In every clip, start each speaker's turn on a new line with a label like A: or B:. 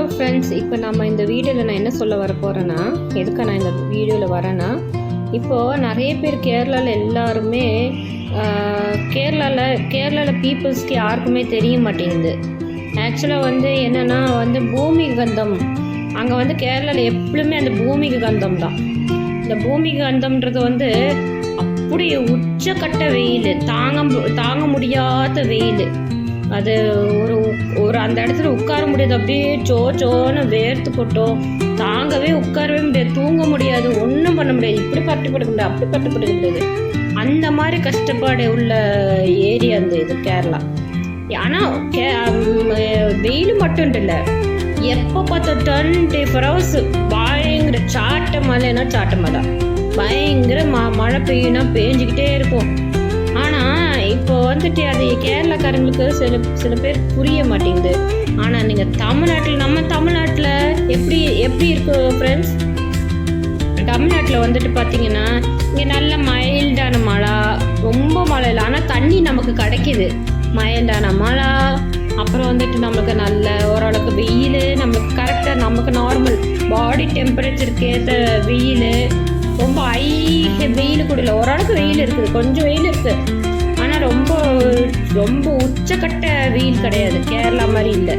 A: Hello friends, இப்போ நம்ம இந்த வீடியோவில் நான் என்ன சொல்ல வர போகிறேன்னா, எதுக்கு நான் இந்த வீடியோவில் வரேன்னா, இப்போது நிறைய பேர் கேரளாவில் எல்லாருமே கேரளாவில் பீப்புள்ஸ்க்கு யாருக்குமே தெரிய மாட்டேங்குது. ஆக்சுவலாக என்னென்னா பூமி கந்தம் அங்கே கேரளாவில் எப்பவுமே அந்த பூமிக்கு கந்தம் தான். இந்த பூமிக்கு கந்தம்ன்றது அப்படியே உச்சக்கட்ட வெயில், தாங்க முடியாத வெயில். அது ஒரு அந்த இடத்துல உட்கார முடியாது, அப்படியே சோன்னு வேர்த்து போட்டோம், உட்காரவே முடியாது, தூங்க முடியாது, ஒன்றும் பண்ண முடியாது, இப்படி பட்டு படுக்க முடியாது, அப்படி பட்டு படுக்க முடியாது. அந்த மாதிரி கஷ்டப்பாடு உள்ள ஏரியா அந்த இது கேரளா. ஆனால் வெயில் மட்டும் இல்லை, எப்போ பார்த்தா 24 hours பயங்கர சாட்ட மழைனா சாட்ட மழை, பயங்கர மழை பெய்யுனா பேஞ்சிக்கிட்டே இருக்கும். ஆனால் இப்போ அது கேரளாக்காரங்களுக்கு சில பேர் புரிய மாட்டேங்குது. ஆனால் நீங்கள் நம்ம தமிழ்நாட்டில் எப்படி இருக்கு ஃப்ரெண்ட்ஸ்? தமிழ்நாட்டில் பார்த்தீங்கன்னா இங்கே நல்ல மைல்டான மழை, ரொம்ப மழை இல்லை, ஆனால் தண்ணி நமக்கு கிடைக்கிது, மைல்டான மழை. அப்புறம் நம்மளுக்கு நல்ல ஓரளவுக்கு வெயில், நம்மளுக்கு கரெக்டாக நமக்கு நார்மல் பாடி டெம்பரேச்சருக்கு ஏற்ற வெயில், ரொம்ப ஹை வெயில் கூட இல்லை, ஓரளவுக்கு வெயில் இருக்குது, கொஞ்சம் வெயில் இருக்குது. ஆனால் ரொம்ப உச்சக்கட்ட வெயில் கிடையாது, கேரளா மாதிரி இல்லை,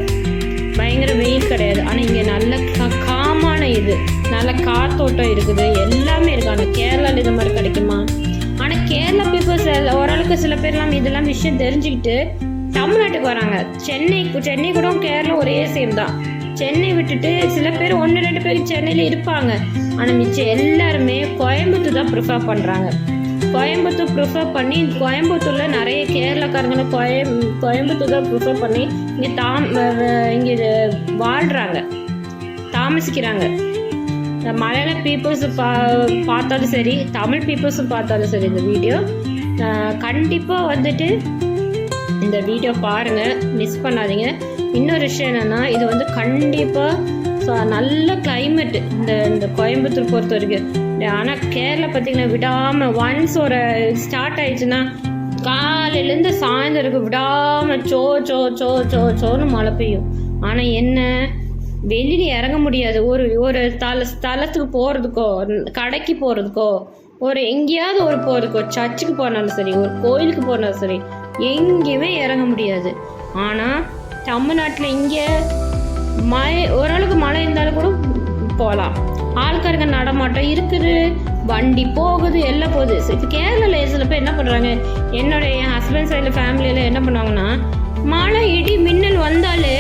A: பயங்கர வெயில் கிடையாது. ஆனால் இங்கே நல்ல காமான இது, நல்ல காத்தோட்டம் இருக்குது, எல்லாமே இருக்குது. ஆனால் கேரளாவில் இது மாதிரி கிடைக்குமா? ஆனால் கேரளா பீப்புள்ஸ் ஓரளவுக்கு சில பேர்லாம் இதெல்லாம் விஷயம் தெரிஞ்சுக்கிட்டு தமிழ்நாட்டுக்கு வராங்க. சென்னை கூட கேரளா ஒரே சேம் தான். சென்னை விட்டுட்டு சில பேர் 1-2 பேர் சென்னையில் இருப்பாங்க. ஆனால் மிச்சம் எல்லாருமே கோயம்புத்தூர் தான் ப்ரிஃபர் பண்ணுறாங்க. கோயம்புத்தூர் ப்ரிஃபர் பண்ணி கோயம்புத்தூரில் நிறைய கேரளாக்காரங்களை கோயம்புத்தூர் தான் ப்ரிஃபர் பண்ணி இங்கே வாழ்கிறாங்க, தாமசிக்கிறாங்க. மலையாள பீப்புள்ஸ் பார்த்தாலும் சரி, தமிழ் பீப்புள்ஸும் பார்த்தாலும் சரி, இந்த வீடியோ கண்டிப்பாக இந்த வீடியோ பாருங்கள், மிஸ் பண்ணாதீங்க. இன்னொரு விஷயம் என்னென்னா, இது கண்டிப்பாக நல்ல கிளைமேட்டு இந்த கோயம்புத்தூர் பொறுத்த வரைக்கும். ஆனால் கேரளா பார்த்திங்கன்னா விடாமல் ஒன்ஸ் ஒரு ஸ்டார்ட் ஆயிடுச்சுன்னா காலையிலேருந்து சாயந்தரம் விடாமல் சோன்னு மழை பெய்யும். ஆனால் என்ன, வெளியில் இறங்க முடியாது. ஒரு தளத்துக்கு போகிறதுக்கோ, கடைக்கு போகிறதுக்கோ, எங்கேயாவது போகிறதுக்கோ, சர்ச்சுக்கு போனாலும் சரி, ஒரு கோயிலுக்கு போனாலும் சரி, எங்கேயுமே இறங்க முடியாது. ஆனால் தமிழ்நாட்டில் இங்கே ஓரளவுக்கு மழை இருந்தாலும் கூட போகலாம், ஆள்காரங்க நடமாட்டம் இருக்குது, வண்டி போகுது, எல்லாம் போகுது. இப்போ கேரளாவில் சில பேர் என்ன பண்ணுறாங்க, என் ஹஸ்பண்ட் சைடில் ஃபேமிலியில் என்ன பண்ணுவாங்கன்னா, மழை இடி மின்னல் வந்தாலே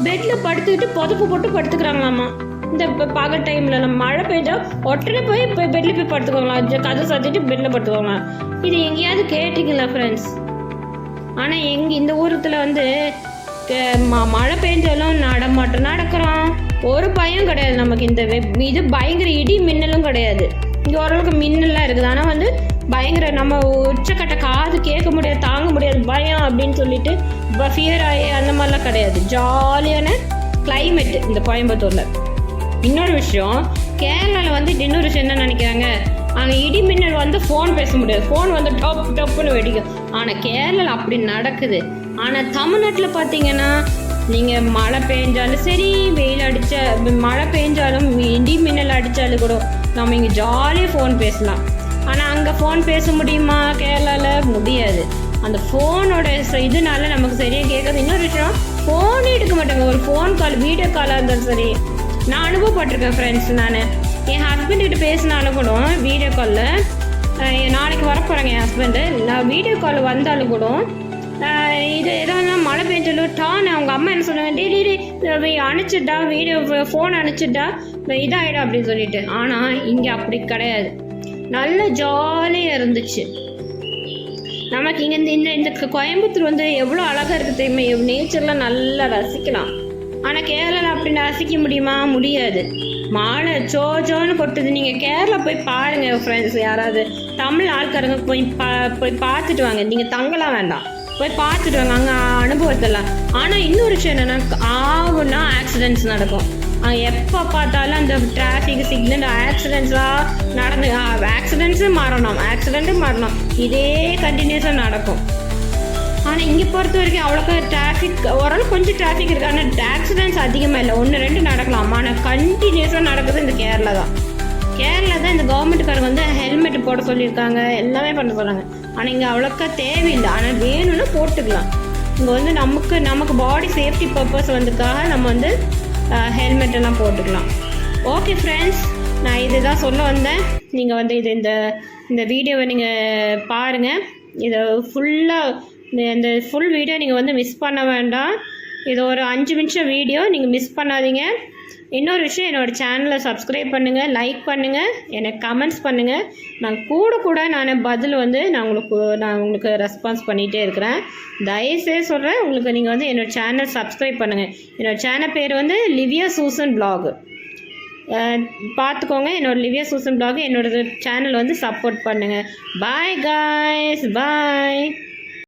A: பெட்டில் படுத்துக்கிட்டு புதப்பு போட்டு படுத்துக்கிறாங்களாம்மா. இந்த பகல் டைமில் நம்ம மழை பெய்ஞ்சா உடனே போய் பெட்டில் போய் படுத்துக்கோங்களாம், கதை சாத்திட்டு பெட்டில் படுத்துக்கோங்களாம். இது எங்கேயாவது கேட்டிங்களா ஃப்ரெண்ட்ஸ்? ஆனால் இந்த ஊரத்தில் மழை பெஞ்சாலும் நடமாட்டம் நடக்கிறோம், ஒரு பயம் கிடையாது நமக்கு. இது பயங்கர இடி மின்னலும் கிடையாது, இங்கே ஓரளவுக்கு மின்னல்லாம் இருக்குது. ஆனால் பயங்கர நம்ம உச்சக்கட்ட காது கேட்க முடியாது, தாங்க முடியாது, பயம் அப்படின்னு சொல்லிட்டு ஃபியர் ஆகி அந்த மாதிரிலாம் கிடையாது. ஜாலியான கிளைமேட்டு இந்த கோயம்புத்தூரில். இன்னொரு விஷயம், கேரளாவில் இன்னொரு விஷயம் என்ன நினைக்கிறாங்க, அங்கே இடி மின்னல் ஃபோன் பேச முடியாது, ஃபோன் டப்புன்னு வெடிக்கும். ஆனால் கேரளாவில் அப்படி நடக்குது. ஆனால் தமிழ்நாட்டில் பார்த்தீங்கன்னா நீங்கள் மழை பெஞ்சாலும் சரி, மழை பெஞ்சாலும் இடி மின்னல் அடித்தாலும் கூட நம்ம இங்கே ஜாலியாக ஃபோன் பேசலாம். ஆனால் அங்கே ஃபோன் பேச முடியுமா? கேரளாவில் முடியாது. அந்த ஃபோனோட இதனால நமக்கு சரியாக கேட்காது. இன்னொரு விஷயம், ஃபோனே எடுக்க மாட்டாங்க. ஒரு ஃபோன் கால், வீடியோ காலாக இருந்தாலும் சரி, நான் அனுபவப்பட்டிருக்கேன் ஃப்ரெண்ட்ஸ். நான் என் ஹஸ்பண்ட்கிட்ட பேசினாலும் கூட வீடியோ காலில், நாளைக்கு வரப்போகிறாங்க என் ஹஸ்பண்டு, நான் வீடியோ கால் வந்தாலும் கூட இது எதாவது மழை பெஞ்சாலும் அவங்க அம்மா என்ன சொன்னாங்க, அனுப்பிச்சிட்டா வீடியோ ஃபோன் அனுப்பிச்சிட்டா இதாகிடும் அப்படின்னு சொல்லிட்டு. ஆனால் இங்கே அப்படி கிடையாது, நல்ல ஜாலியாக இருந்துச்சு நமக்கு. இங்கே இந்த கோயம்புத்தூர் எவ்வளோ அழகாக இருக்குது தெரியுமா, நேச்சர்லாம் நல்லா ரசிக்கலாம். ஆனால் கேரளாவில் அப்படி ரசிக்க முடியுமா? முடியாது. மழை சோன்னு கொட்டுது. நீங்கள் கேரளா போய் பாருங்கள் ஃப்ரெண்ட்ஸ், யாராவது தமிழ் ஆள்காரங்க போய் பார்த்துட்டு வாங்க. நீங்கள் தங்கலாம் வேண்டாம், போய் பார்த்துட்டு வாங்க, அங்கே அனுபவத்தெல்லாம். ஆனால் இன்னொரு விஷயம் என்னென்னா, ஆக்சிடென்ட்ஸ் நடக்கும். எப்போ பார்த்தாலும் அந்த டிராஃபிக் சிக்னல் ஆக்சிடென்ட்ஸாக ஆக்சிடென்ட்டும் மாறணும், இதே கண்டினியூஸாக நடக்கும். ஆனால் இங்கே பொறுத்த வரைக்கும் அவ்வளோக்கா டிராஃபிக் ஓரளவு கொஞ்சம் டிராஃபிக் இருக்குது. ஆனால் ஆக்சிடென்ட்ஸ் அதிகமாக இல்லை, 1-2 நடக்கலாம். ஆனால் கண்டினியூஸாக நடக்குது இந்த கேரளா தான். கேரளா தான் இந்த கவர்மெண்ட்டுக்காரங்க வந்து ஹெல்மெட் போட சொல்லியிருக்காங்க, எல்லாமே பண்ண சொல்கிறாங்க. ஆனால் இங்கே அவ்வளோக்கா தேவையில்லை, ஆனால் வேணும்னா போட்டுக்கலாம். இங்கே வந்து நமக்கு பாடி சேஃப்டி பர்பஸ் வந்துக்காக நம்ம வந்து ஹெல்மெட் எல்லாம் போட்டுக்கலாம். ஓகே ஃப்ரெண்ட்ஸ், நான் இதுதான் சொல்ல வந்தேன். நீங்கள் வந்து இந்த வீடியோவை நீங்கள் பாருங்கள். இதை ஃபுல்லாக இந்த ஃபுல் வீடியோ நீங்கள் வந்து மிஸ் பண்ண வேண்டாம். இது ஒரு 5 நிமிஷம் வீடியோ, நீங்கள் மிஸ் பண்ணாதீங்க. இன்னொரு விஷயம், என்னோடய சேனலை சப்ஸ்கிரைப் பண்ணுங்கள், லைக் பண்ணுங்கள், எனக்கு கமெண்ட்ஸ் பண்ணுங்கள். நான் கூட நான் பதில் வந்து நான் உங்களுக்கு ரெஸ்பான்ஸ் பண்ணிகிட்டே இருக்கிறேன். தயவுசெய்து சொல்கிறேன், உங்களுக்கு நீங்கள் வந்து என்னோடய சேனல் சப்ஸ்கிரைப் பண்ணுங்கள். என்னோடய சேனல் பேர் வந்து லிவியா சூசன் பிளாக். பார்த்துக்கோங்க, என்னோடய லிவியா சூசன் பிளாக், என்னோடய சேனல் வந்து சப்போர்ட் பண்ணுங்கள். பாய் காய்ஸ், பாய்.